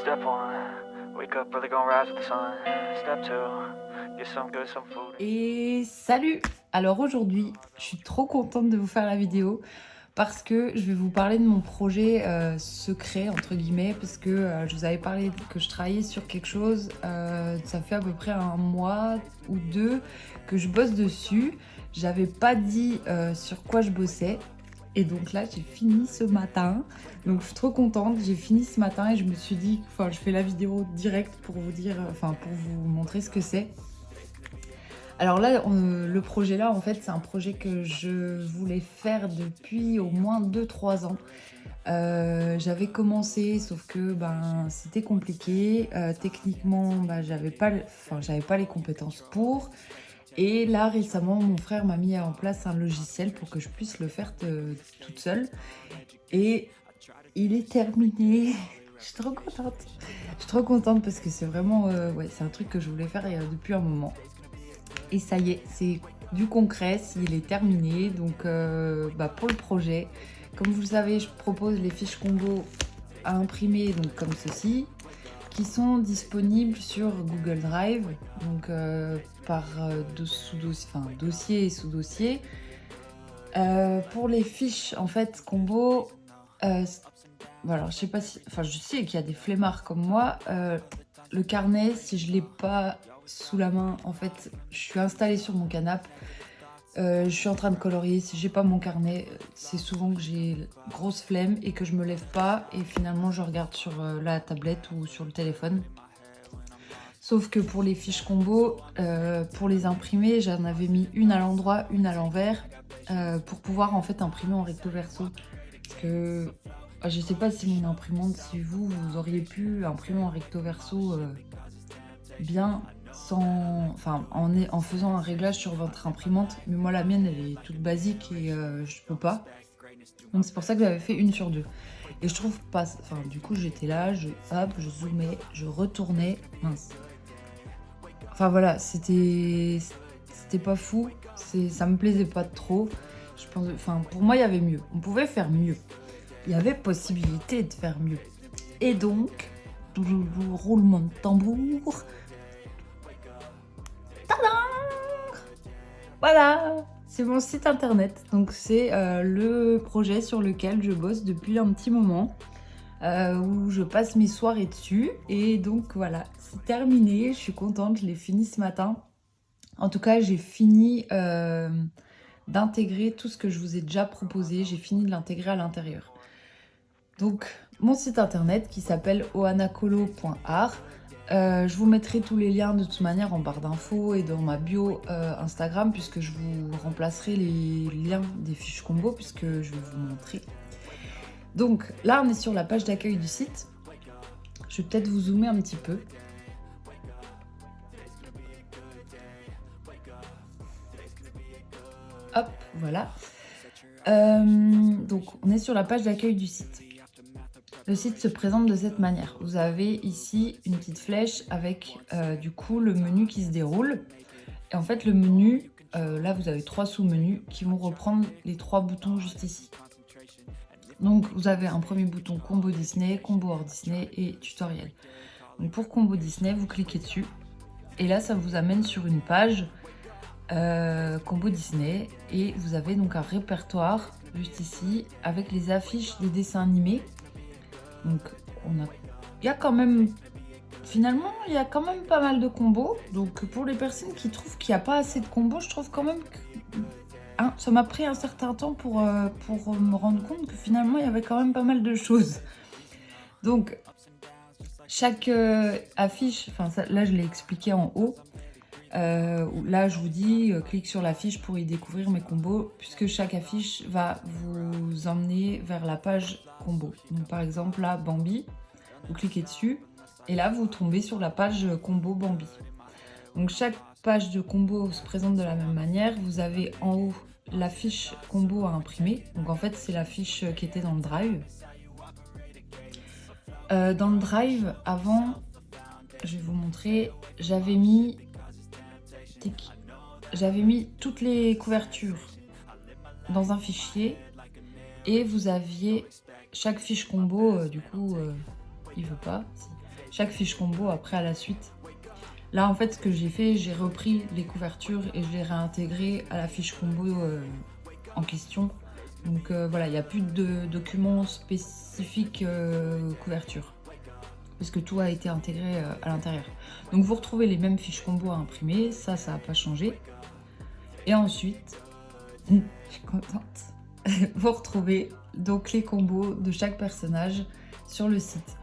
Step one, wake up early, gonna rise with the sun. Step two, get some good, some food. Et salut! Alors aujourd'hui, je suis trop contente de vous faire la vidéo parce que je vais vous parler de mon projet secret, entre guillemets, parce que je vous avais parlé que je travaillais sur quelque chose. Ça fait à peu près un mois ou deux que je bosse dessus. J'avais pas dit sur quoi je bossais. Et donc là, j'ai fini ce matin. Donc je suis trop contente. J'ai fini ce matin et je me suis dit, enfin, je fais la vidéo directe pour vous dire, enfin, pour vous montrer ce que c'est. Alors là, le projet là, en fait, c'est un projet que je voulais faire depuis au moins 2-3 ans. J'avais commencé, sauf que c'était compliqué. Techniquement, j'avais pas les compétences pour. Et là, récemment, mon frère m'a mis en place un logiciel pour que je puisse le faire toute seule. Et il est terminé. Je suis trop contente. Je suis trop contente parce que c'est vraiment, ouais, c'est un truc que je voulais faire depuis un moment. Et ça y est, c'est du concret, il est terminé. Donc pour le projet, comme vous le savez, je propose les fiches combo à imprimer, donc comme ceci, qui sont disponibles sur Google Drive, donc par dossier et sous-dossier. Pour les fiches en fait combo, voilà, je sais pas si, enfin je sais qu'il y a des flemmards comme moi. Le carnet, si je l'ai pas sous la main, en fait, je suis installée sur mon canapé. Je suis en train de colorier. Si j'ai pas mon carnet, c'est souvent que j'ai grosse flemme et que je me lève pas. Et finalement, je regarde sur la tablette ou sur le téléphone. Sauf que pour les fiches combo, pour les imprimer, j'en avais mis une à l'endroit, une à l'envers, pour pouvoir en fait imprimer en recto verso. Parce que je sais pas si mon imprimante, si vous auriez pu imprimer en recto verso bien en faisant un réglage sur votre imprimante. Mais moi, la mienne, elle est toute basique et je peux pas. Donc c'est pour ça que j'avais fait une sur deux. Et je trouve pas... Enfin, du coup, j'étais là, je zoomais, je retournais. Mince. Enfin voilà, c'était pas fou. Ça me plaisait pas trop. Je pense, enfin, pour moi, il y avait mieux. On pouvait faire mieux. Il y avait possibilité de faire mieux. Et donc, roulement de tambour. Voilà, c'est mon site internet. Donc c'est le projet sur lequel je bosse depuis un petit moment, où je passe mes soirées dessus. Et donc voilà, c'est terminé, je suis contente, je l'ai fini ce matin. En tout cas, j'ai fini d'intégrer tout ce que je vous ai déjà proposé, j'ai fini de l'intégrer à l'intérieur. Donc mon site internet qui s'appelle ohanacolo.art. Je vous mettrai tous les liens de toute manière en barre d'infos et dans ma bio Instagram, puisque je vous remplacerai les liens des fiches combo, puisque je vais vous montrer. Donc là, on est sur la page d'accueil du site. Je vais peut-être vous zoomer un petit peu. Hop, voilà. Donc on est sur la page d'accueil du site. Le site se présente de cette manière. Vous avez ici une petite flèche avec du coup le menu qui se déroule. Et en fait le menu, là vous avez 3 sous-menus qui vont reprendre les 3 boutons juste ici. Donc vous avez un premier bouton combo Disney, combo hors Disney et tutoriel. Donc pour combo Disney, vous cliquez dessus. Et là ça vous amène sur une page combo Disney. Et vous avez donc un répertoire juste ici avec les affiches des dessins animés. Donc il y a quand même, finalement, il y a quand même pas mal de combos. Donc pour les personnes qui trouvent qu'il n'y a pas assez de combos, je trouve quand même que ça m'a pris un certain temps pour me rendre compte que finalement, il y avait quand même pas mal de choses. Donc chaque affiche, là je l'ai expliqué en haut. Là je vous dis, clique sur l'affiche pour y découvrir mes combos, puisque chaque affiche va vous emmener vers la page combo. Donc par exemple là, Bambi, vous cliquez dessus et là vous tombez sur la page combo Bambi. Donc chaque page de combo se présente de la même manière. Vous avez en haut la fiche combo à imprimer. Donc en fait c'est la fiche qui était dans le drive. Dans le drive, avant, je vais vous montrer, j'avais mis toutes les couvertures dans un fichier et vous aviez chaque fiche combo, du coup, il veut pas. chaque fiche combo après à la suite. Là, en fait, ce que j'ai fait, j'ai repris les couvertures et je les réintégrées à la fiche combo en question. Donc voilà, il n'y a plus de documents spécifiques couverture, parce que tout a été intégré à l'intérieur. Donc vous retrouvez les mêmes fiches combo à imprimer, ça n'a pas changé. Et ensuite, je suis contente, vous retrouvez donc les combos de chaque personnage sur le site.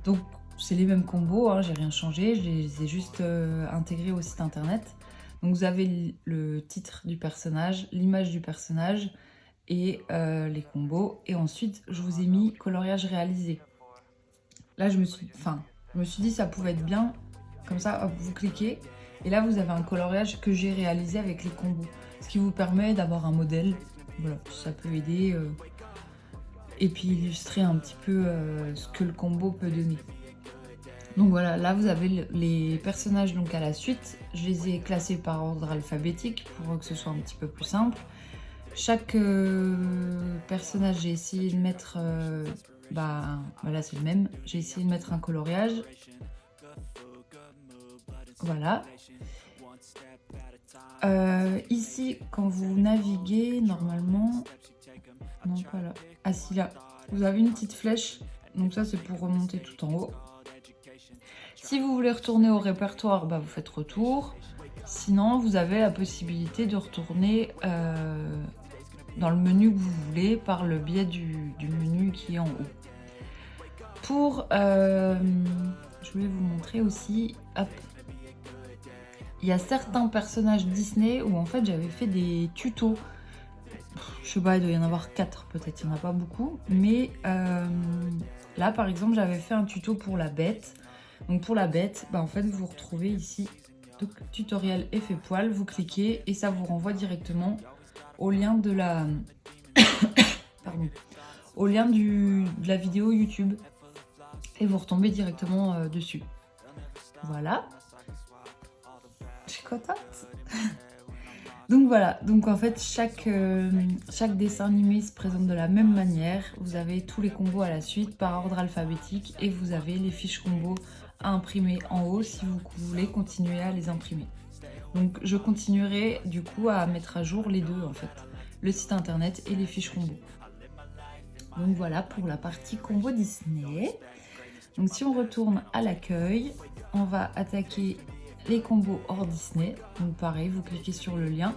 Donc c'est les mêmes combos, hein, j'ai rien changé, je les ai juste intégrés au site internet. Donc vous avez le titre du personnage, l'image du personnage et les combos. Et ensuite, je vous ai mis coloriage réalisé. Là, je me suis dit ça pouvait être bien. Comme ça, hop, vous cliquez. Et là, vous avez un coloriage que j'ai réalisé avec les combos. Ce qui vous permet d'avoir un modèle. Voilà, ça peut aider. Et puis illustrer un petit peu ce que le combo peut donner. Donc voilà, là vous avez les personnages donc à la suite. Je les ai classés par ordre alphabétique pour que ce soit un petit peu plus simple. Chaque personnage, j'ai essayé de mettre... voilà, c'est le même. J'ai essayé de mettre un coloriage. Voilà. Ici, quand vous naviguez, normalement... Non, pas là. Ah si, là. Vous avez une petite flèche. Donc ça, c'est pour remonter tout en haut. Si vous voulez retourner au répertoire, bah, vous faites retour. Sinon, vous avez la possibilité de retourner dans le menu que vous voulez par le biais du menu qui est en haut. Pour... je voulais vous montrer aussi... Hop. Il y a certains personnages Disney où en fait j'avais fait des tutos. Je sais pas, il doit y en avoir 4 peut-être, il n'y en a pas beaucoup. Mais là par exemple j'avais fait un tuto pour la bête. Donc pour la bête, bah, en fait vous retrouvez ici donc, tutoriel effet poil, vous cliquez et ça vous renvoie directement au lien de la pardon, au lien de la vidéo YouTube et vous retombez directement dessus. Voilà. Je suis contente. Donc voilà, donc en fait chaque dessin animé se présente de la même manière. Vous avez tous les combos à la suite par ordre alphabétique et vous avez les fiches combos à imprimer en haut si vous voulez continuer à les imprimer. Donc je continuerai du coup à mettre à jour les deux en fait, le site internet et les fiches combos. Donc voilà pour la partie combo Disney. Donc si on retourne à l'accueil, on va attaquer les combos hors Disney. Donc pareil, vous cliquez sur le lien.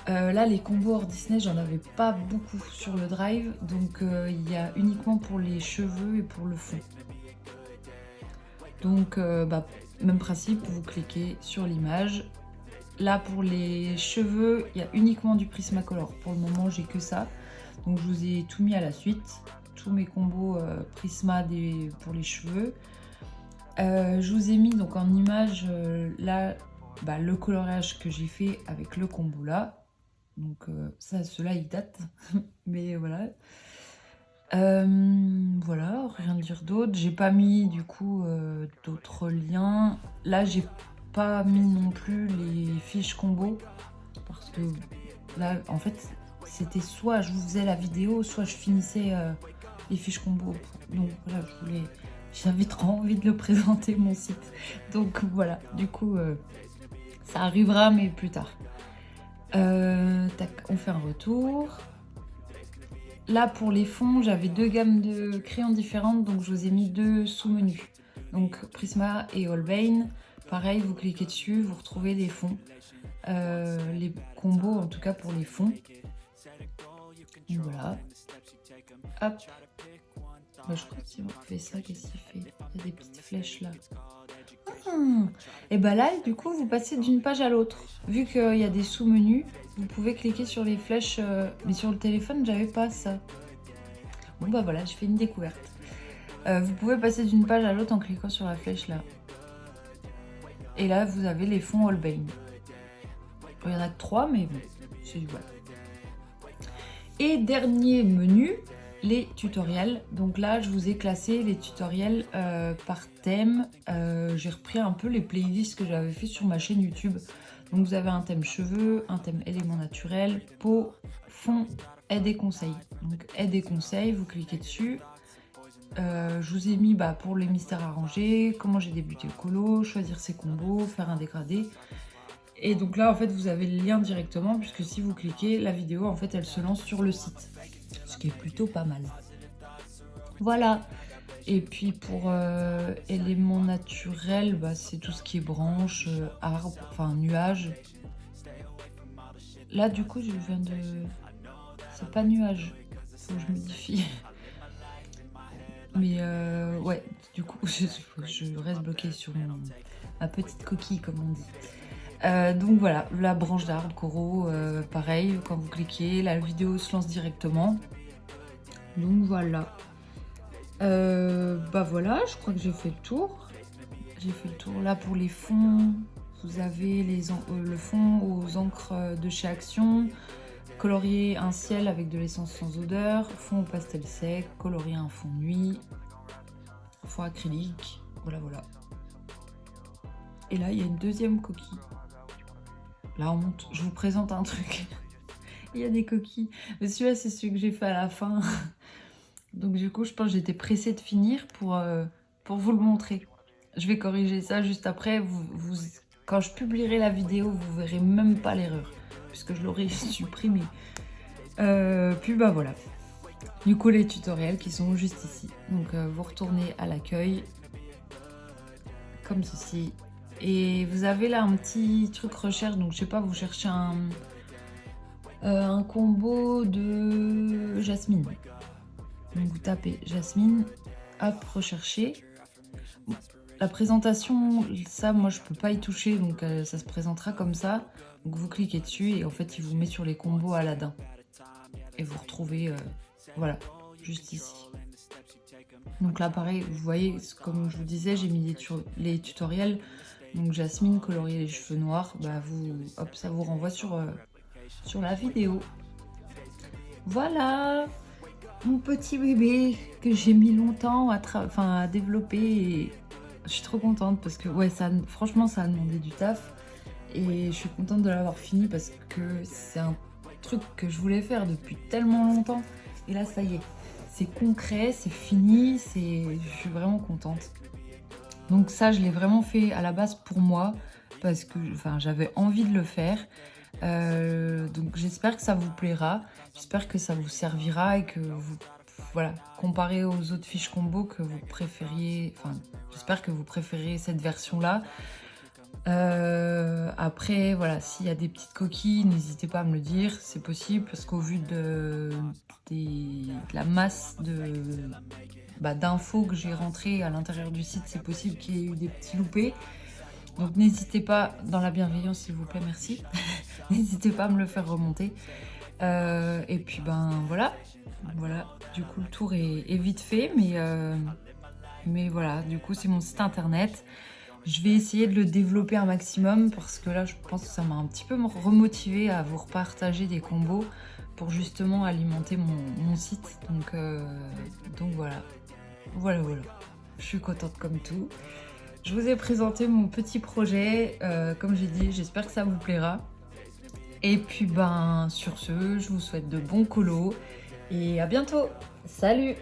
Là les combos hors Disney, j'en avais pas beaucoup sur le drive, donc il y a uniquement pour les cheveux et pour le fond. Donc même principe, vous cliquez sur l'image. Là pour les cheveux, il y a uniquement du Prismacolor. Pour le moment j'ai que ça. Donc je vous ai tout mis à la suite. Tous mes combos Prisma pour les cheveux. Je vous ai mis donc en image là le coloriage que j'ai fait avec le combo là. Donc ça, ceux-là ils datent. Mais voilà. Voilà, rien à dire d'autre. J'ai pas mis du coup d'autres liens. Là, j'ai pas mis non plus les fiches combo parce que là, en fait, c'était soit je vous faisais la vidéo, soit je finissais les fiches combo. Donc voilà, j'avais trop envie de le présenter mon site. Donc voilà, du coup, ça arrivera mais plus tard. Tac, on fait un retour. Là, pour les fonds, j'avais deux gammes de crayons différentes, donc je vous ai mis deux sous-menus. Donc Prisma et Holbein. Pareil, vous cliquez dessus, vous retrouvez les fonds. Les combos, en tout cas pour les fonds. Donc voilà. Hop. Je crois que si on fait ça, qu'est-ce qu'il fait? Il y a des petites flèches là. Et bah là, du coup, vous passez d'une page à l'autre. Vu qu'il y a des sous-menus, vous pouvez cliquer sur les flèches. Mais sur le téléphone, j'avais pas ça. Bon bah voilà, je fais une découverte. Vous pouvez passer d'une page à l'autre en cliquant sur la flèche là. Et là, vous avez les fonds Holbein. Il y en a que 3, mais bon, c'est voilà. Et dernier menu, les tutoriels. Donc là, je vous ai classé les tutoriels par thème. J'ai repris un peu les playlists que j'avais fait sur ma chaîne YouTube. Donc vous avez un thème cheveux, un thème éléments naturels, peau, fond, aide et conseils. Donc aide et conseils, vous cliquez dessus. Je vous ai mis pour les mystères arrangés, comment j'ai débuté le colo, choisir ses combos, faire un dégradé. Et donc là, en fait, vous avez le lien directement, puisque si vous cliquez, la vidéo, en fait, elle se lance sur le site. Ce qui est plutôt pas mal. Voilà. Et puis pour éléments naturels, c'est tout ce qui est branches, arbres, enfin nuages. Là, du coup, je viens de... C'est pas nuage, faut que je modifie. Mais ouais, du coup, je reste bloquée sur ma petite coquille, comme on dit. Donc voilà, la branche d'arbre, coraux, pareil, quand vous cliquez, la vidéo se lance directement. Donc voilà. Voilà, je crois que j'ai fait le tour. J'ai fait le tour là pour les fonds. Vous avez le fond aux encres de chez Action. Colorier un ciel avec de l'essence sans odeur. Fond au pastel sec. Colorier un fond nuit. Fond acrylique. Voilà, voilà. Et là, il y a une deuxième coquille. La honte. Je vous présente un truc. Il y a des coquilles. Mais celui-là, c'est celui que j'ai fait à la fin. Donc du coup, je pense que j'étais pressée de finir pour vous le montrer. Je vais corriger ça juste après. Quand je publierai la vidéo, vous verrez même pas l'erreur, puisque je l'aurai supprimée. Puis voilà. Du coup, les tutoriels qui sont juste ici. Donc vous retournez à l'accueil, comme ceci. Et vous avez là un petit truc recherche. Donc je sais pas, vous cherchez un combo de jasmine. Donc vous tapez Jasmine, hop, rechercher. La présentation, ça moi je peux pas y toucher, donc ça se présentera comme ça. Donc vous cliquez dessus et en fait il vous met sur les combos Aladdin. Et vous retrouvez, voilà, juste ici. Donc là pareil, vous voyez, comme je vous disais, j'ai mis les tutoriels. Donc Jasmine, colorier les cheveux noirs, hop, ça vous renvoie sur la vidéo. Voilà mon petit bébé que j'ai mis longtemps à développer, et je suis trop contente parce que ouais, franchement ça a demandé du taf et je suis contente de l'avoir fini parce que c'est un truc que je voulais faire depuis tellement longtemps et là ça y est, c'est concret, c'est fini, je suis vraiment contente. Donc ça je l'ai vraiment fait à la base pour moi parce que j'avais envie de le faire. Donc j'espère que ça vous plaira, j'espère que ça vous servira et que vous, voilà, comparé aux autres fiches combo, que vous préfériez, j'espère que vous préférez cette version là. Après voilà, s'il y a des petites coquilles, n'hésitez pas à me le dire, c'est possible parce qu'au vu de la masse d'infos que j'ai rentrées à l'intérieur du site, c'est possible qu'il y ait eu des petits loupés. Donc n'hésitez pas, dans la bienveillance s'il vous plaît, merci. N'hésitez pas à me le faire remonter. Et puis voilà, du coup le tour est vite fait, mais voilà, du coup c'est mon site internet. Je vais essayer de le développer un maximum parce que là je pense que ça m'a un petit peu remotivé à vous repartager des combos pour justement alimenter mon site. Donc voilà. Je suis contente comme tout. Je vous ai présenté mon petit projet, comme j'ai dit, j'espère que ça vous plaira. Et puis sur ce, je vous souhaite de bons colos et à bientôt. Salut!